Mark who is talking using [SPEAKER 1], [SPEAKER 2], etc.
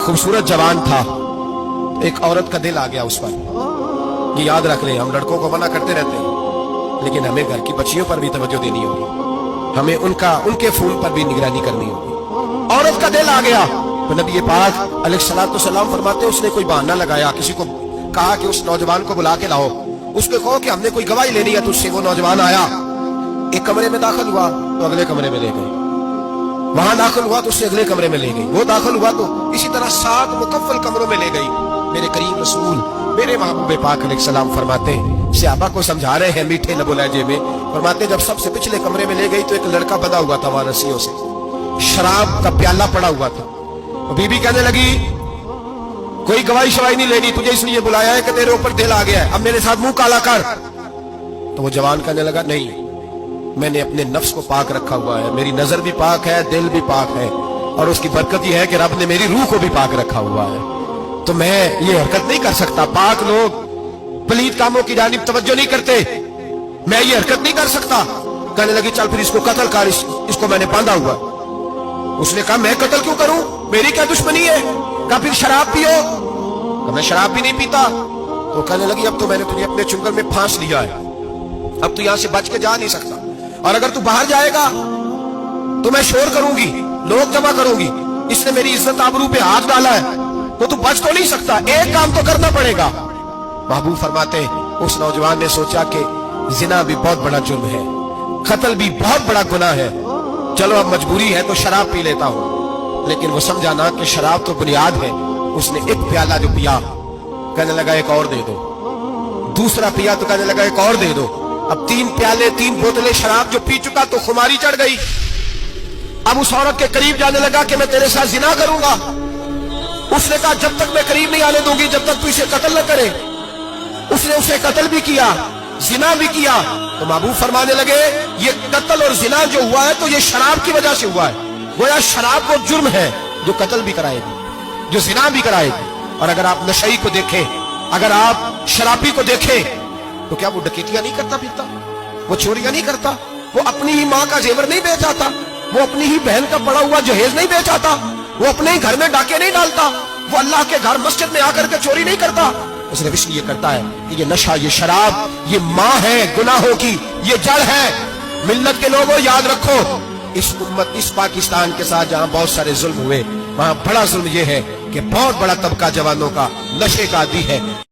[SPEAKER 1] खूबसूरत जवान था, एक औरत का दिल आ गया उस पर। ये याद रख लें, हम लड़कों को मना करते रहते हैं, लेकिन हमें घर की बच्चियों पर भी तवज्जो देनी होगी, हमें उनके फूल पर भी निगरानी करनी होगी। औरत का दिल आ गया तो नबी पाक अलैहिस्सलाम फरमाते, उसने कोई बहाना लगाया, किसी को कहा कि उस नौजवान को बुला के लाओ, उसको कहो कि हमने कोई गवाही लेनी है तुझसे। वो नौजवान आया, एक कमरे में दाखिल हुआ तो अगले कमरे में ले गई, वहां दाखिल हुआ तो उससे अगले कमरे में ले गई, वो दाखिल हुआ तो इसी तरह 7 मुकफ्फल कमरों में ले गई। मेरे करीम रसूल मेरे महबूब पाक अलैहिस्सलाम फरमाते, सहाबा को समझा रहे हैं मीठे लबो लहजे में, फरमाते जब सबसे पिछले कमरे में ले गई तो एक लड़का बंधा हुआ था वहां रस्सियों से, शराब का प्याला पड़ा हुआ था। बीबी कहने लगी कोई गवाही शवाही नहीं लेनी, तुझे इसलिए बुलाया है कि तेरे ऊपर दिल आ गया है, अब मेरे साथ मुंह काला कर। तो वो जवान कहने लगा नहीं, मैंने अपने नफ्स को पाक रखा हुआ है, मेरी नजर भी पाक है, दिल भी पाक है, और उसकी बरकत यह है कि रब ने मेरी रूह को भी पाक रखा हुआ है, तो मैं ये हरकत नहीं कर सकता। पाक लोग पलीत कामों की जानिब तवज्जो नहीं करते, मैं ये हरकत नहीं कर सकता। कहने लगी चल फिर इसको कत्ल कर, इसको मैंने बांधा हुआ। उसने कहा मैं कत्ल क्यों करूं, मेरी क्या दुश्मनी है? कहा फिर शराब पियो, मैं शराब भी नहीं पीता। तो कहने लगी अब तो मैंने तुझे अपने चुंगल में फांस लिया है, अब तू यहां से बच के जा नहीं सकता, और अगर तू बाहर जाएगा तो मैं शोर करूंगी, लोग जमा करूंगी, इसने मेरी इज्जत आबरू पे हाथ डाला है, तो तू बच तो नहीं सकता, एक काम तो करना पड़ेगा। महबूब फरमाते उस नौजवान ने सोचा कि जिना भी बहुत बड़ा जुर्म है, कत्ल भी बहुत बड़ा गुनाह है, चलो अब मजबूरी है तो शराब पी लेता हूं। लेकिन वो समझा ना कि शराब तो बुनियाद है। उसने एक प्याला जो पिया, कहने लगा एक और दे दो, दूसरा पिया तो कहने लगा एक और दे दो। अब 3 प्याले 3 बोतलें शराब जो पी चुका तो खुमारी चढ़ गई। अब उस औरत के करीब जाने लगा कि मैं तेरे साथ जिना करूंगा। उसने कहा जब तक मैं करीब नहीं आने दूंगी जब तक तू इसे कत्ल न करे। उसने उसे कत्ल भी किया, जिना भी किया। तो महबूब फरमाने लगे ये कत्ल और जिना जो हुआ है तो ये शराब की वजह से हुआ है, गोया शराब वो जुर्म है जो कत्ल भी कराएगी, जो जिना भी कराएगी। और अगर आप नशई को देखें, अगर आप शराबी को देखें तो क्या वो डकैतियां नहीं करता फिरता, वो चोरियां नहीं करता, वो अपनी ही माँ का जेवर नहीं बेच आता, वो अपनी ही बहन का पड़ा हुआ जहेज नहीं बेच आता, वो अपने ही घर में डाके नहीं डालता, वो अल्लाह के घर मस्जिद में आकर के चोरी नहीं करता। वो सिर्फ इसलिए करता है कि ये नशा, ये शराब, ये माँ है गुनाहों की, ये जड़ है। मिल्लत के लोगों याद रखो, इस उम्मत, इस पाकिस्तान के साथ जहां बहुत सारे जुल्म हुए, वहां बड़ा जुल्म यह है कि बहुत बड़ा तबका जवानों का नशे का आदी है।